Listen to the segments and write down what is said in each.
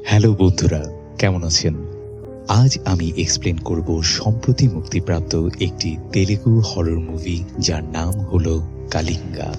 Hello বন্ধুরা, কেমন আছেন? আজ আমি এক্সপ্লেন করব সম্প্রতি মুক্তিপ্রাপ্ত একটি তেলেগু হরর মুভি যার নাম হলো কালিঙ্গা।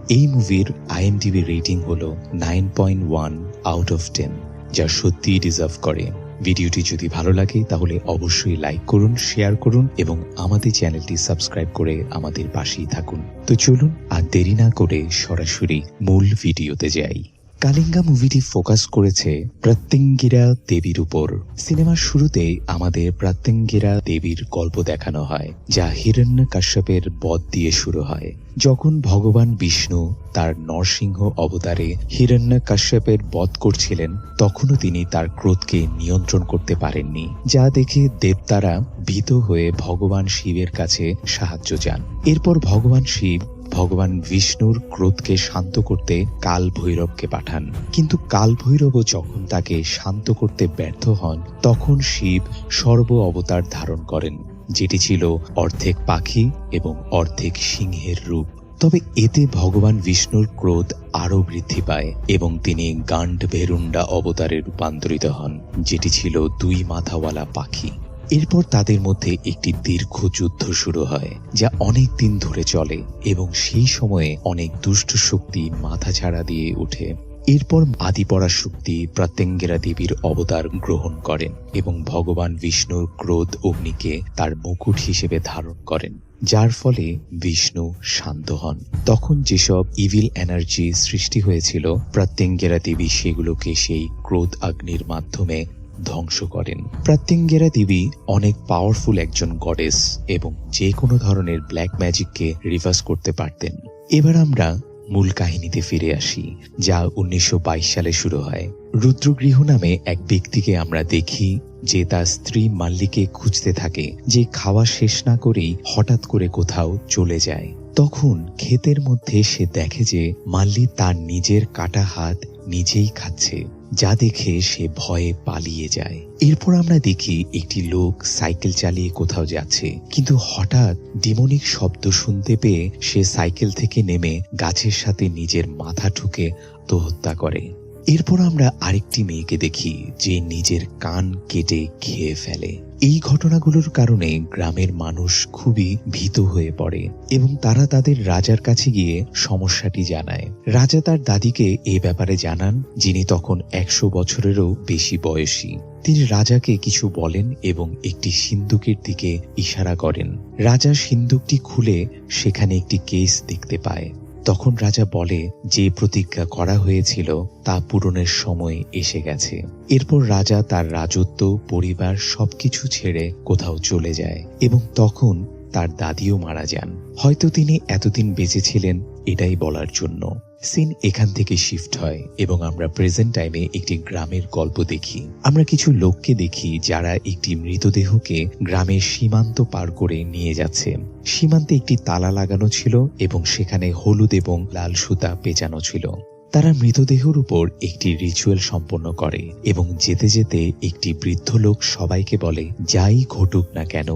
এই মুভির IMDb রেটিং হলো 9.1 আউট অফ 10, যা সত্যিই ডিজার্ভ করে। ভিডিওটি যদি ভালো লাগে তাহলে অবশ্যই লাইক করুন, শেয়ার করুন এবং আমাদের চ্যানেলটি সাবস্ক্রাইব করে আমাদের পাশেই থাকুন। তো চলুন আর দেরি না করে সরাসরি মূল ভিডিওতে যাই। কালিঙ্গা মুভিটি ফোকাস করেছে প্রত্যঙ্গিরা দেবীর উপর। সিনেমার শুরুতেই আমাদের প্রত্যঙ্গিরা দেবীর গল্প দেখানো হয়, যা হিরণ্যকশ্যপের বধ দিয়ে শুরু হয়। যখন ভগবান বিষ্ণু তার নরসিংহ অবতারে হিরণ্যকশ্যপের বধ করছিলেন, তখনও তিনি তার ক্রোধকে নিয়ন্ত্রণ করতে পারেননি, যা দেখে দেবতারা ভীত হয়ে ভগবান শিবের কাছে সাহায্য চান। এরপর ভগবান শিব ভগবান বিষ্ণুর ক্রোধকে শান্ত করতে কাল ভৈরবকে পাঠান, কিন্তু কাল ভৈরবও যখন তাকে শান্ত করতে ব্যর্থ হন, তখন শিব সর্ব অবতার ধারণ করেন, যেটি ছিল অর্ধেক পাখি এবং অর্ধেক সিংহের রূপ। তবে এতে ভগবান বিষ্ণুর ক্রোধ আরও বৃদ্ধি পায় এবং তিনি গান্ডভেরুন্ডা অবতারে রূপান্তরিত হন, যেটি ছিল দুই মাথাওয়ালা পাখি। এরপর তাদের মধ্যে একটি দীর্ঘ যুদ্ধ শুরু হয়, যা অনেক দিন ধরে চলে এবং সেই সময়ে অনেক দুষ্ট শক্তি মাথাছাড়া দিয়ে ওঠে। এরপর আদিপরাশক্তি প্রত্যঙ্গিরা দেবীর অবতার গ্রহণ করেন এবং ভগবান বিষ্ণুর ক্রোধ অগ্নিকে তার মুকুট হিসেবে ধারণ করেন, যার ফলে বিষ্ণু শান্ত হন। তখন যেসব ইভিল এনার্জি সৃষ্টি হয়েছিল, প্রত্যঙ্গিরা দেবী সেগুলোকে সেই ক্রোধ অগ্নির মাধ্যমে ধ্বংস করেন। প্রত্যঙ্গিরা দেবী অনেক পাওয়ারফুল একজন গডেস এবং যে কোনো ধরনের ব্ল্যাক ম্যাজিককে রিভার্স করতে পারতেন। এবার আমরা মূল কাহিনীতে ফিরে আসি, যা 1922 সালে শুরু হয়। রুদ্রগৃহ নামে এক ব্যক্তিকে আমরা দেখি যে তার স্ত্রী মাল্লিকে খুঁজতে থাকে, যে খাওয়া শেষ না করেই হঠাৎ করে কোথাও চলে যায়। তখন ক্ষেতের মধ্যে সে দেখে যে মাল্লি তার নিজের কাটা হাত নিজেই খাচ্ছে, যা দেখে সে ভয়ে পালিয়ে যায়। এরপর আমরা দেখি একটি লোক সাইকেল চালিয়ে কোথাও যাচ্ছে, কিন্তু হঠাৎ ডিমনিক শব্দ শুনতে পেয়ে সে সাইকেল থেকে নেমে গাছের সাথে নিজের মাথা ঠুকে আত্মহত্যা করে। এরপর আমরা আরেকটি মেয়েকে দেখি যে নিজের কান কেটে খেয়ে ফেলে। এই ঘটনাগুলোর কারণে গ্রামের মানুষ খুবই ভীত হয়ে পড়ে এবং তারা তাদের রাজার কাছে গিয়ে সমস্যাটি জানায়। রাজা তার দাদিকে এ ব্যাপারে জানান, যিনি তখন 100 বছরেরও বেশি বয়সী। তিনি রাজাকে কিছু বলেন এবং একটি সিন্দুকের দিকে ইশারা করেন। রাজা সিন্দুকটি খুলে সেখানে একটি কেস দেখতে পায়। তখন রাজা বলে যে প্রতিজ্ঞা করা হয়েছিল তা পূরণের সময় এসে গেছে। এরপর রাজা তার রাজত্ব, পরিবার সবকিছু ছেড়ে কোথাও চলে যায় এবং তখন তার দাদিও মারা যান। হয়তো তিনি এতদিন বেঁচে ছিলেন এটাই বলার জন্য। সিন এখান থেকে শিফট হয় এবং আমরা প্রেজেন্ট টাইমে একটি গ্রামের গল্প দেখি। আমরা কিছু লোককে দেখি যারা একটি মৃতদেহকে গ্রামের সীমান্ত পার করে নিয়ে যাচ্ছে। সীমান্তে একটি তালা লাগানো ছিল এবং সেখানে হলুদ এবং লাল সুতা পেঁচানো ছিল। তারা মৃতদেহের উপর একটি রিচুয়াল সম্পন্ন করে এবং যেতে যেতে একটি বৃদ্ধ লোক সবাইকে বলে, যাই ঘটুক না কেন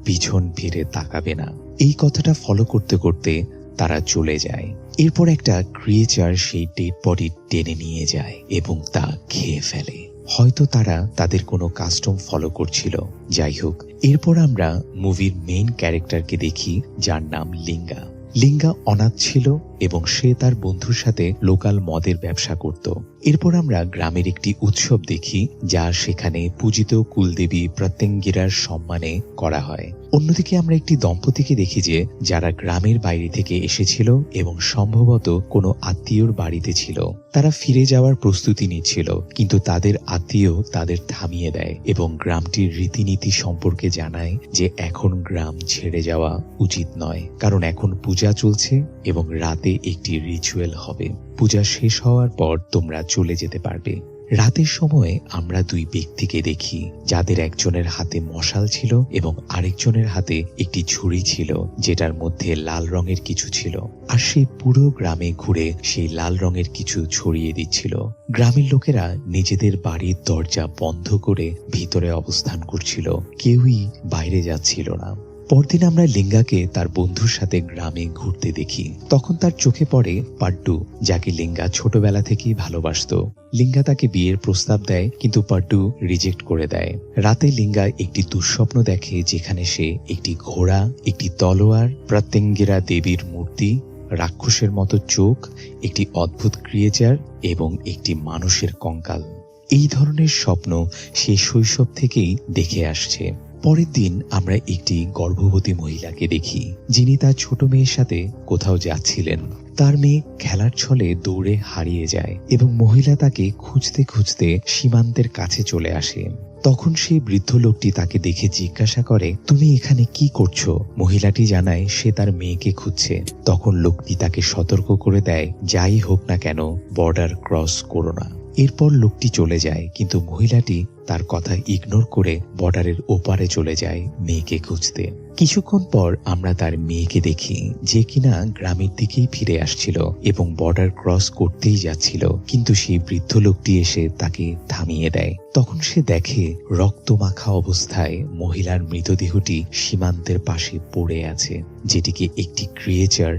পিছন ফিরে তাকাবে না। এই কথাটা ফলো করতে করতে তারা চলে যায়। এরপর একটা ক্রিয়েচার সেই ডেড বডি টেনে নিয়ে যায় এবং তা খেয়ে ফেলে। হয়তো তারা তাদের কোনো কাস্টম ফলো করছিল। যাই হোক, এরপর আমরা মুভির মেইন ক্যারেক্টারকে দেখি, যার নাম লিঙ্গা। লিঙ্গা অনাথ ছিল এবং সে তার বন্ধুর সাথে লোকাল মদের ব্যবসা করত। এরপর আমরা গ্রামের একটি উৎসব দেখি, যা সেখানে পূজিত কুলদেবী প্রত্যঙ্গিরার সম্মানে করা হয়। অন্যদিকে আমরা একটি দম্পতিকে দেখি যে যারা গ্রামের বাইরে থেকে এসেছিল এবং সম্ভবত কোনো আত্মীয়র বাড়িতে ছিল। তারা ফিরে যাওয়ার প্রস্তুতি নিচ্ছিল, কিন্তু তাদের আত্মীয় তাদের থামিয়ে দেয় এবং গ্রামটির রীতিনীতি সম্পর্কে জানায় যে এখন গ্রাম ছেড়ে যাওয়া উচিত নয়, কারণ এখন পূজা চলছে এবং রাতে একটি রিচুয়াল হবে। পূজা শেষ হওয়ার পর তোমরা চলে যেতে পারবে। রাতের সময়ে আমরা দুই ব্যক্তিকে দেখি, যাদের একজনের হাতে মশাল ছিল এবং আরেকজনের হাতে একটি ঝুড়ি ছিল, যেটার মধ্যে লাল রঙের কিছু ছিল, আর সে পুরো গ্রামে ঘুরে সেই লাল রঙের কিছু ছড়িয়ে দিচ্ছিল। গ্রামের লোকেরা নিজেদের বাড়ির দরজা বন্ধ করে ভিতরে অবস্থান করছিল, কেউই বাইরে যাচ্ছিল না। পরদিন আমরা লিঙ্গাকে তার বন্ধুর সাথে গ্রামে ঘুরতে দেখি। তখন তার চোখে পড়ে পাড্ডু, যাকে লিঙ্গা ছোটবেলা থেকেই ভালোবাসতো। লিঙ্গা তাকে বিয়ের প্রস্তাব দেয়, কিন্তু পাড্ডু রিজেক্ট করে দেয়। রাতে লিঙ্গা একটি দুঃস্বপ্ন দেখে, যেখানে সে একটি ঘোড়া, একটি তলোয়ার, প্রত্যঙ্গিরা দেবীর মূর্তি, রাক্ষসের মতো চোখ, একটি অদ্ভুত ক্রিয়েচার এবং একটি মানুষের কঙ্কাল। এই ধরনের স্বপ্ন সে শৈশব থেকেই দেখে আসছে। পরের দিন আমরা একটি গর্ভবতী মহিলাকে দেখি, যিনি তার ছোট মেয়ের সাথে কোথাও যাচ্ছিলেন। তার মেয়ে খেলার ছলে দৌড়ে হারিয়ে যায় এবং মহিলা তাকে খুঁজতে খুঁজতে সীমান্তের কাছে চলে আসে। তখন সেই বৃদ্ধ লোকটি তাকে দেখে জিজ্ঞাসা করে, তুমি এখানে কি করছো? মহিলাটি জানায় সে তার মেয়েকে খুঁজছে। তখন লোকটি তাকে সতর্ক করে দেয়, যাই হোক না কেন বর্ডার ক্রস করো না। এরপর লোকটি চলে যায়, কিন্তু মহিলাটি তার কথা ইগনোর করে বর্ডারের ওপারে চলে যায় মেয়েকে খুঁজতে। কিছুক্ষণ পর আমরা তার মেয়েকে দেখি, যে কিনা গ্রামের দিকেই ফিরে আসছিল এবং বর্ডার ক্রস করতেই যাচ্ছিল, কিন্তু সেই বৃদ্ধ লোকটি এসে তাকে থামিয়ে দেয়। তখন সে দেখে রক্তমাখা অবস্থায় মহিলার মৃতদেহটি সীমান্তের পাশে পড়ে আছে, যেটিকে একটি ক্রিয়েচার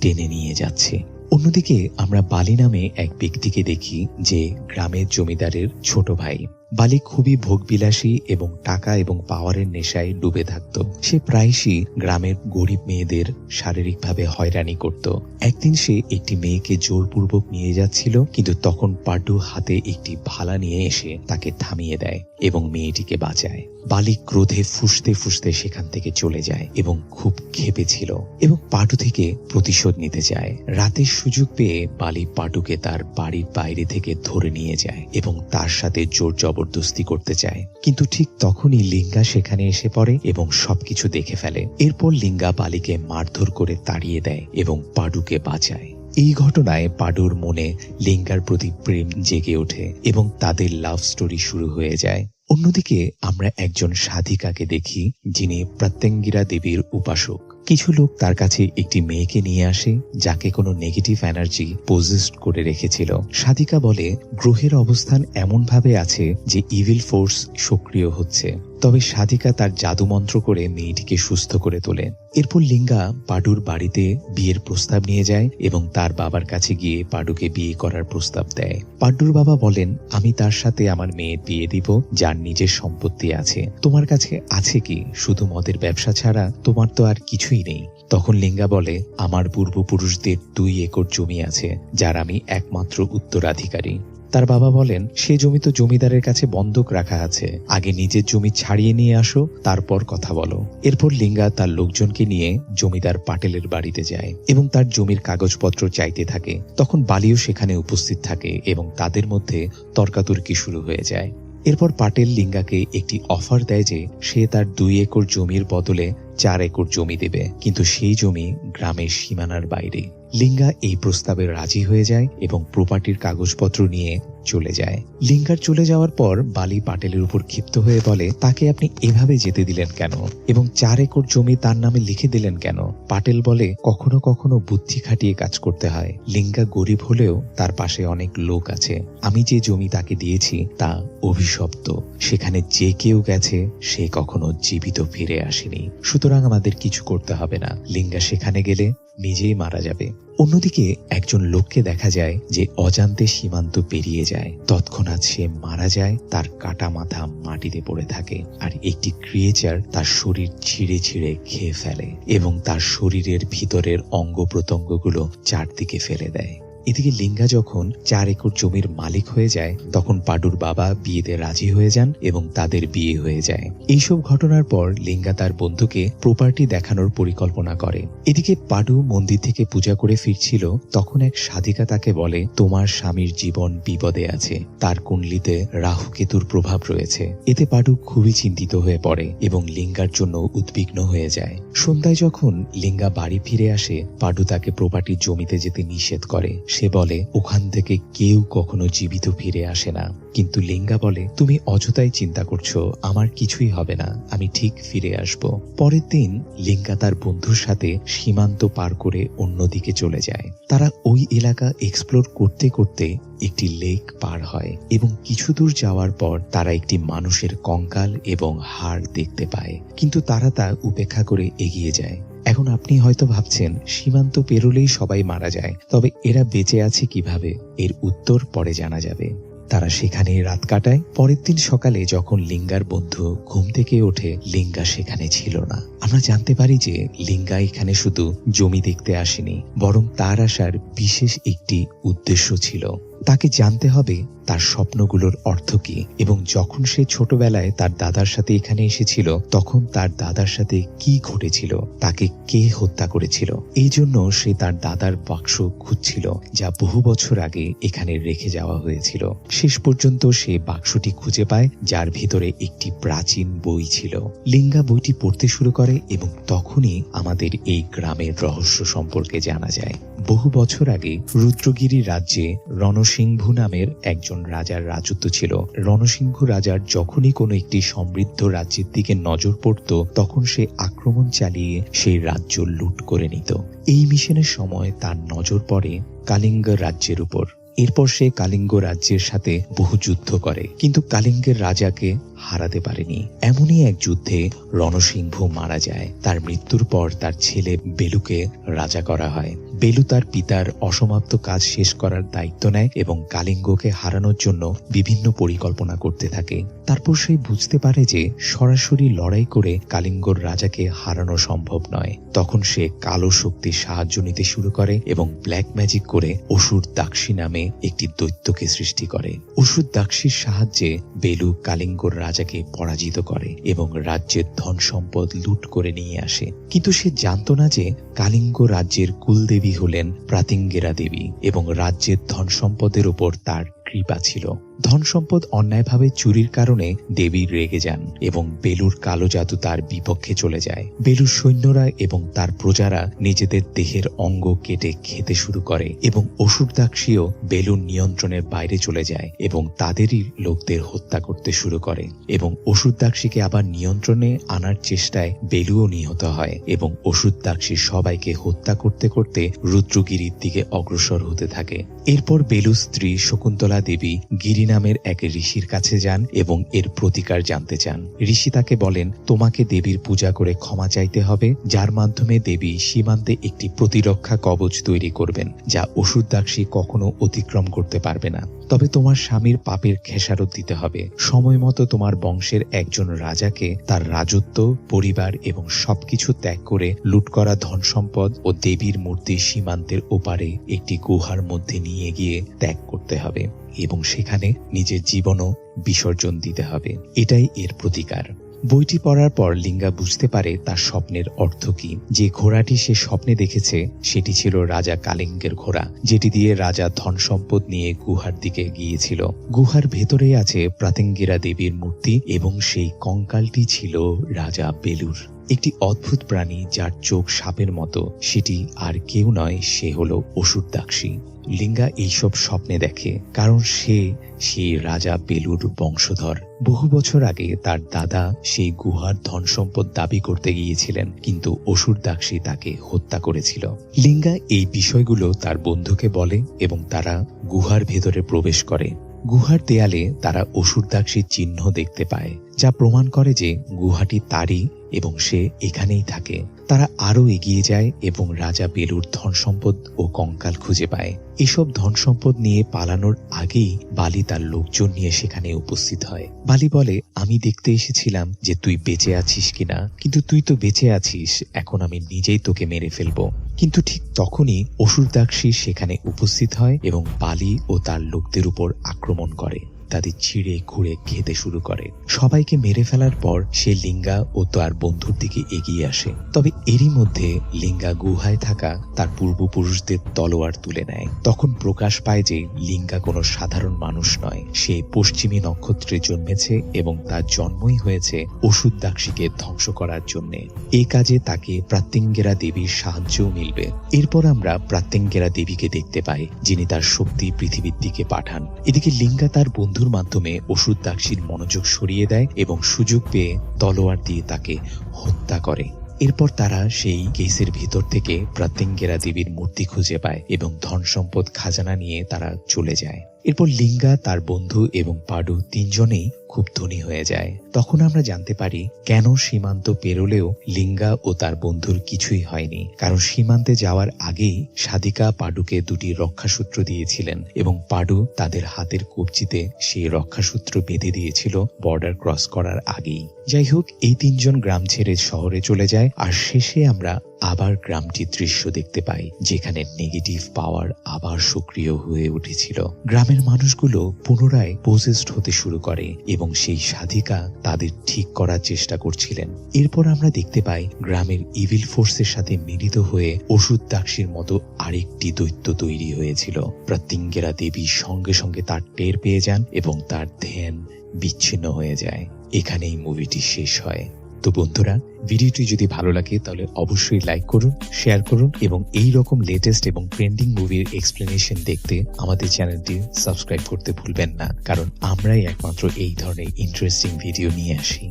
টেনে নিয়ে যাচ্ছে। অন্যদিকে আমরা বালি নামে এক ব্যক্তিকে দেখি, যে গ্রামের জমিদারের ছোট ভাই। বালি খুবই ভোগবিলাসী এবং টাকা এবং পাওয়ারের নেশায় ডুবে থাকত। সে প্রায়শই গ্রামের গরিব মেয়েদের শারীরিকভাবে হয়রানি করত। একদিন সে একটি মেয়েকে জোরপূর্বক নিয়ে যাচ্ছিল, কিন্তু তখন পাড্ডু হাতে একটি ভালা নিয়ে এসে তাকে থামিয়ে দেয় এবং মেয়েটিকে বাঁচায়। বালি ক্রোধে ফুঁসতে ফুঁসতে সেখান থেকে চলে যায় এবং খুব ক্ষেপে ছিল এবং পাড্ডু থেকে প্রতিশোধ নিতে চায়। রাতের সুযোগ পেয়ে বালি পাড্ডুকে তার বাড়ির বাইরে থেকে ধরে নিয়ে যায় এবং তার সাথে জোর জবরদস্তি করতে চায়, কিন্তু ঠিক তখনই লিঙ্গা সেখানে এসে পড়ে এবং সবকিছু দেখে ফেলে। এরপর লিঙ্গা বালিকে মারধর করে তাড়িয়ে দেয় এবং পাড্ডুকে বাঁচায়। এই ঘটনায় পাড্ডুর মনে লিঙ্গার প্রতি প্রেম জেগে ওঠে এবং তাদের লাভ স্টোরি শুরু হয়ে যায়। অন্যদিকে আমরা একজন সাধিকাকে দেখি, যিনি প্রত্যঙ্গিরা দেবীর উপাসক। কিছু লোক তার কাছে একটি মেয়েকে নিয়ে আসে, যাকে কোনো নেগেটিভ এনার্জি পজেসড করে রেখেছিল। সাধিকা বলে, গ্রহের অবস্থান এমন ভাবে আছে যে ইভিল ফোর্স সক্রিয় হচ্ছে। তবে সাধিকা তার জাদু মন্ত্র করে মেয়েটিকে সুস্থ করে তোলে। এরপর লিঙ্গা পাড্ডুর বাড়িতে বিয়ের প্রস্তাব নিয়ে যায় এবং তার বাবার কাছে গিয়ে পাড্ডুকে বিয়ে করার প্রস্তাব দেয়। পাড্ডুর বাবা বলেন, আমি তার সাথে আমার মেয়ের বিয়ে দিব, যার নিজের সম্পত্তি আছে। তোমার কাছে আছে কি? শুধু মদের ব্যবসা ছাড়া তোমার তো আর কিছুই নেই। তখন লিঙ্গা বলে, আমার পূর্বপুরুষদের 2 একর জমি আছে, যার আমি একমাত্র উত্তরাধিকারী। তার বাবা বলেন, সে জমি তো জমিদারের কাছে বন্ধক রাখা আছে, আগে নিজের জমি ছাড়িয়ে নিয়ে আসো, তারপর কথা বলো। এরপর লিঙ্গা তার লোকজনকে নিয়ে জমিদার পাটেলের বাড়িতে যায় এবং তার জমির কাগজপত্র চাইতে থাকে। তখন বালিও সেখানে উপস্থিত থাকে এবং তাদের মধ্যে তর্কাতর্কি শুরু হয়ে যায়। এরপর পাটেল লিঙ্গাকে একটি অফার দেয় যে সে তার 2 একর জমির বদলে 4 একর জমি দেবে, কিন্তু সেই জমি গ্রামের সীমানার বাইরে। লিঙ্গা এই প্রস্তাবে রাজি হয়ে যায় এবং প্রপার্টির কাগজপত্র নিয়ে চলে যায়। লিঙ্গার চলে যাওয়ার পর বালি পাটেলের উপর ক্ষিপ্ত হয়ে বলে, তাকে আপনি এভাবে যেতে দিলেন কেন এবং 4 একর জমি তার নামে লিখে দিলেন কেন? পাটেল বলে, কখনো কখনো বুদ্ধি খাটিয়ে কাজ করতে হয়। লিঙ্গা গরিব হলেও তার পাশে অনেক লোক আছে। আমি যে জমি তাকে দিয়েছি তা অভিশপ্ত, সেখানে যে কেউ গেছে সে কখনো জীবিত ফিরে আসেনি, সুতরাং আমাদের কিছু করতে হবে না। লিঙ্গা সেখানে গেলে নিজেই মারা যাবে। অন্যদিকে একজন লোককে দেখা যায় যে অজান্তে সীমান্ত পেরিয়ে যায়। তৎক্ষণাৎ সে মারা যায়, তার কাটা মাথা মাটিতে পড়ে থাকে, আর একটি ক্রিয়েচার তার শরীর ছিঁড়ে ছিঁড়ে খেয়ে ফেলে এবং তার শরীরের ভিতরের অঙ্গ প্রত্যঙ্গগুলো চারদিকে ফেলে দেয়। এদিকে লিঙ্গা যখন 4 একর জমির মালিক হয়ে যায়, তখন পাড্ডুর বাবা বিয়েতে রাজি হয়ে যান এবং তাদের বিয়ে হয়ে যায়। এইসব ঘটনার পর লিঙ্গা তার বন্ধুকে প্রপার্টি দেখানোর পরিকল্পনা করে। এদিকে পাড্ডু মন্দির থেকে পূজা করে ফিরছিল, তখন এক সাধিকা তাকে বলে, তোমার স্বামীর জীবন বিপদে আছে, তার কুণ্ডলিতে রাহু কেতুর প্রভাব রয়েছে। এতে পাড্ডু খুবই চিন্তিত হয়ে পড়ে এবং লিঙ্গার জন্য উদ্বিগ্ন হয়ে যায়। সন্ধ্যায় যখন লিঙ্গা বাড়ি ফিরে আসে, পাড্ডু তাকে প্রপার্টির জমিতে যেতে নিষেধ করে। সে বলে ওখান থেকে কেউ কখনো জীবিত ফিরে আসে না। কিন্তু লিঙ্গা বলে, তুমি অযথাই চিন্তা করছো, আমার কিছুই হবে না, আমি ঠিক ফিরে আসব। পরের দিন লিঙ্গা তার বন্ধুর সাথে সীমান্ত পার করে অন্যদিকে চলে যায়। তারা ওই এলাকা এক্সপ্লোর করতে করতে একটি লেক পার হয় এবং কিছু দূর যাওয়ার পর তারা একটি মানুষের কঙ্কাল এবং হাড় দেখতে পায়, কিন্তু তারা তা উপেক্ষা করে এগিয়ে যায়। এখন আপনি হয়তো ভাবছেন সীমান্ত পেরোলেই সবাই মারা যায়, তবে এরা বেঁচে আছে কিভাবে? এর উত্তর পরে জানা যাবে। তারা সেখানে রাত কাটায়। পরের দিন সকালে যখন লিঙ্গার বন্ধু ঘুম থেকে ওঠে, লিঙ্গা সেখানে ছিল না। আমরা জানতে পারি যে লিঙ্গা এখানে শুধু জমি দেখতে আসেনি, বরং তার আসার বিশেষ একটি উদ্দেশ্য ছিল। তাকে জানতে হবে তার স্বপ্নগুলোর অর্থ কি, এবং যখন সে ছোটবেলায় তার দাদার সাথে এখানে এসেছিল তখন তার দাদার সাথে কি ঘটেছিল, তাকে কে হত্যা করেছিল। এই জন্য সে তার দাদার বাক্স খুঁজছিল, যা বহু বছর আগে এখানে রেখে যাওয়া হয়েছিল। শেষ পর্যন্ত সে বাক্সটি খুঁজে পায়, যার ভিতরে একটি প্রাচীন বই ছিল। লিঙ্গা বইটি পড়তে শুরু করে এবং তখনই আমাদের এই গ্রামের রহস্য সম্পর্কে জানা যায়। বহু বছর আগে রুদ্রগিরি রাজ্যে রণসিংহ নামের একজন রাজার রাজত্ব ছিল। রণসিংহ রাজার যখনই কোনো একটি সমৃদ্ধ রাজ্যের দিকে নজর পড়ত, তখন সে আক্রমণ চালিয়ে সেই রাজ্য লুট করে নিত। এই মিশনের সময় তার নজর পড়ে কালিঙ্গ রাজ্যের উপর। এরপর সে কালিঙ্গ রাজ্যের সাথে বহু যুদ্ধ করে, কিন্তু কালিঙ্গের রাজাকে হারাতে পারেনি। এমনই এক যুদ্ধে রণসিংহ মারা যায়। তার মৃত্যুর পর তার ছেলে বেলুকে রাজা করা হয়। বেলু তার পিতার অসমাপ্ত কাজ শেষ করার দায়িত্ব নেয় এবং কালিঙ্গকে হারানোর জন্য বিভিন্ন পরিকল্পনা করতে থাকে। তারপর সে বুঝতে পারে যে সরাসরি লড়াই করে কালিঙ্গর রাজাকে হারানো সম্ভব নয়। তখন সে কালো শক্তির সাহায্য নিতে শুরু করে এবং ব্ল্যাক ম্যাজিক করে অসুর দাক্ষী নামে একটি দৈত্যকে সৃষ্টি করে। অসুর দাক্ষীর সাহায্যে বেলু কালিঙ্গর রাজাকে পরাজিত করে এবং রাজ্যের ধন সম্পদ লুট করে নিয়ে আসে। কিন্তু সে জানতো না যে কালিঙ্গ রাজ্যের কুলদেবী হলেন প্রাতিঙ্গেরা দেবী এবং রাজ্যের ধন সম্পদের উপর তার কৃপা ছিল। ধন সম্পদ অন্যায়ভাবে চুরির কারণে দেবী রেগে যান এবং বেলুর কালো জাদু তার বিপক্ষে চলে যায়। বেলুর সৈন্যরা এবং তার প্রজারা নিজেদের দেহের অঙ্গ কেটে খেতে শুরু করে এবং অসুর দাক্ষীও বেলুর নিয়ন্ত্রণের বাইরে চলে যায় এবং তাদেরই লোকদের হত্যা করতে শুরু করে এবং অসুর দাক্ষীকে আবার নিয়ন্ত্রণে আনার চেষ্টায় বেলুও নিহত হয় এবং অসুর দাক্ষী সবাইকে হত্যা করতে করতে রুদ্রগিরির দিকে অগ্রসর হতে থাকে। এরপর বেলু স্ত্রী শকুন্তলা দেবী গিরি নামের এক ঋষির কাছে যান এবং এর প্রতিকার জানতে চান। ঋষি তাকে বলেন, তোমাকে দেবীর পূজা করে ক্ষমা চাইতে হবে, যার মাধ্যমে দেবী সীমান্তে একটি প্রতিরক্ষা কবচ তৈরি করবেন, যা অসুর দাক্ষী কখনো অতিক্রম করতে পারবে না। তবে তোমার স্বামীর পাপের খেসারত দিতে হবে। সময় মতো তোমার বংশের একজন রাজাকে তার রাজত্ব, পরিবার এবং সবকিছু ত্যাগ করে লুট করা ধন সম্পদ ও দেবীর মূর্তি সীমান্তের ওপারে একটি গুহার মধ্যে নিয়ে গিয়ে ত্যাগ করতে হবে এবং সেখানে নিজের জীবনও বিসর্জন দিতে হবে। এটাই এর প্রতিকার। বইটি পড়ার পর লিঙ্গা বুঝতে পারে তার স্বপ্নের অর্থ কি। যে ঘোড়াটি সে স্বপ্নে দেখেছে সেটি ছিল রাজা কালিঙ্গের ঘোড়া, যেটি দিয়ে রাজা ধন সম্পদ নিয়ে গুহার দিকে গিয়েছিল। গুহার ভেতরেই আছে প্রাতিঙ্গিরা দেবীর মূর্তি এবং সেই কঙ্কালটি ছিল রাজা বেলুর। একটি অদ্ভুত প্রাণী যার চোখ সাপের মতো, সেটি আর কেউ নয়, সে হলো অসুর দাক্ষী। লিঙ্গা এইসব স্বপ্নে দেখে কারণ সে সেই রাজা বেলুর বংশধর। বহু বছর আগে তার দাদা সেই গুহার ধন সম্পদ দাবি করতে গিয়েছিলেন, কিন্তু অসুর দাক্ষী তাকে হত্যা করেছিল। লিঙ্গা এই বিষয়গুলো তার বন্ধুকে বলে এবং তারা গুহার ভেতরে প্রবেশ করে। গুহার দেয়ালে তারা অসুর দাক্ষীর চিহ্ন দেখতে পায়, যা প্রমাণ করে যে গুহাটি তারই এবং সে এখানেই থাকে। তারা আরো এগিয়ে যায় এবং রাজা বেলুর ধন সম্পদ ও কঙ্কাল খুঁজে পায়। এসব ধন সম্পদ নিয়ে পালানোর আগেই বালি তার লোকজন নিয়ে সেখানে উপস্থিত হয়। বালি বলে, আমি দেখতে এসেছিলাম যে তুই বেঁচে আছিস কিনা, কিন্তু তুই তো বেঁচে আছিস, এখন আমি নিজেই তোকে মেরে ফেলবো। কিন্তু ঠিক তখনই অসুর দাক্ষী সেখানে উপস্থিত হয় এবং বালি ও তার লোকদের উপর আক্রমণ করে। তাদের ছিঁড়ে খুঁড়ে খেতে শুরু করে। সবাইকে মেরে ফেলার পর সে লিঙ্গা ও তার বন্ধুর দিকে এগিয়ে আসে। তবে এরই মধ্যে লিঙ্গা গুহায় থাকা তার পূর্বপুরুষদের তলোয়ার তুলে নেয়। তখন প্রকাশ পায় যে লিঙ্গা কোনো সাধারণ মানুষ নয়, সে পশ্চিমী নক্ষত্রে জন্মেছে এবং তার জন্মই হয়েছে অসুর দাক্ষীকে ধ্বংস করার জন্য। এই কাজে তাকে প্রাত্যঙ্গেরা দেবীর সাহায্যও মিলবে। এরপর আমরা প্রাত্যঙ্গেরা দেবীকে দেখতে পাই, যিনি তার শক্তি পৃথিবীর দিকে পাঠান। এদিকে লিঙ্গা তার বন্ধুর মাধ্যমে অসুর দাক্ষীর মনোযোগ সরিয়ে দেয় এবং সুযোগ পেয়ে তলোয়ার দিয়ে তাকে হত্যা করে। এরপর তারা সেই কেসের ভিতর থেকে প্রাত্যঙ্গেরা দেবীর মূর্তি খুঁজে পায় এবং ধন সম্পদ খাজানা নিয়ে তারা চলে যায়। এরপর লিঙ্গা, তার বন্ধু এবং পাডু তিনজনেই খুব ধনী হয়ে যায়। তখন আমরা জানতে পারি কেন সীমান্ত পেরোলেও লিঙ্গা ও তার বন্ধুর কিছুই হয়নি। কারণ সীমান্তে যাওয়ার আগেই সাদিকা পাডুকে দুটি রক্ষাসূত্র দিয়েছিলেন এবং পাডু তাদের হাতের কবজিতে সেই রক্ষাসূত্র বেঁধে দিয়েছিল বর্ডার ক্রস করার আগেই। যাই হোক, এই তিনজন গ্রাম ছেড়ে শহরে চলে যায়। আর শেষে আমরা আবার গ্রামটির দৃশ্য দেখতে পাই, যেখানে নেগেটিভ পাওয়ার আবার সক্রিয় হয়ে উঠেছিল। গ্রামের মানুষগুলো পুনরায় পজেসড হতে শুরু করে এবং সেই সাধিকা তাদের ঠিক করার চেষ্টা করছিলেন। এরপর আমরা দেখতে পাই গ্রামের ইভিল ফোর্সের সাথে মিলিত হয়ে অসুর দাক্ষীর মতো আরেকটি দৈত্য তৈরি হয়েছিল। প্রাত্যঙ্গেরা দেবী সঙ্গে সঙ্গে তার টের পেয়ে যান এবং তার ধ্যান বিচ্ছিন্ন হয়ে যায়। এখানেই মুভিটি শেষ হয়। তো বন্ধুরা, ভিডিওটি যদি ভালো লাগে তাহলে অবশ্যই লাইক করুন, শেয়ার করুন এবং এই রকম লেটেস্ট এবং ট্রেন্ডিং মুভির এক্সপ্লেনেশন দেখতে আমাদের চ্যানেলটি সাবস্ক্রাইব করতে ভুলবেন না, কারণ আমরাই একমাত্র এই ধরনের ইন্টারেস্টিং ভিডিও নিয়ে আসি।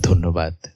ধন্যবাদ।